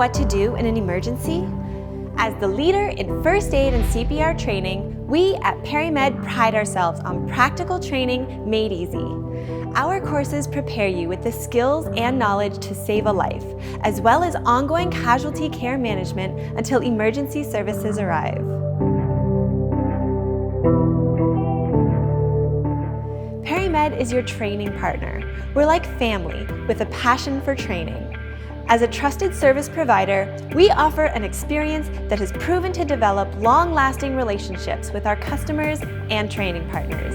what to do in an emergency? As the leader in first aid and CPR training, we at Perri-Med pride ourselves on practical training made easy. Our courses prepare you with the skills and knowledge to save a life, as well as ongoing casualty care management until emergency services arrive. Perri-Med is your training partner. We're like family with a passion for training. As a trusted service provider, we offer an experience that has proven to develop long-lasting relationships with our customers and training partners.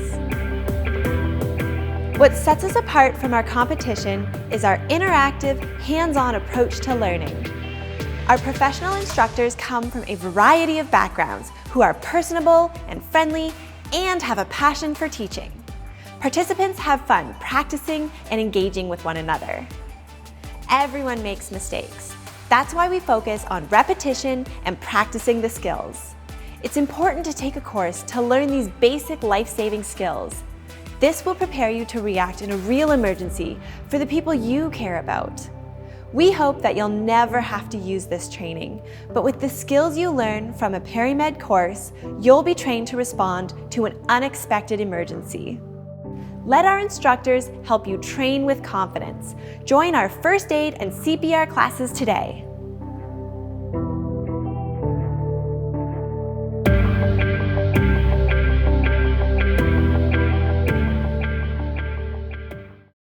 What sets us apart from our competition is our interactive, hands-on approach to learning. Our professional instructors come from a variety of backgrounds who are personable and friendly and have a passion for teaching. Participants have fun practicing and engaging with one another. Everyone makes mistakes. That's why we focus on repetition and practicing the skills. It's important to take a course to learn these basic life-saving skills. This will prepare you to react in a real emergency for the people you care about. We hope that you'll never have to use this training, but with the skills you learn from a Perri-Med course, you'll be trained to respond to an unexpected emergency. Let our instructors help you train with confidence. Join our first aid and CPR classes today.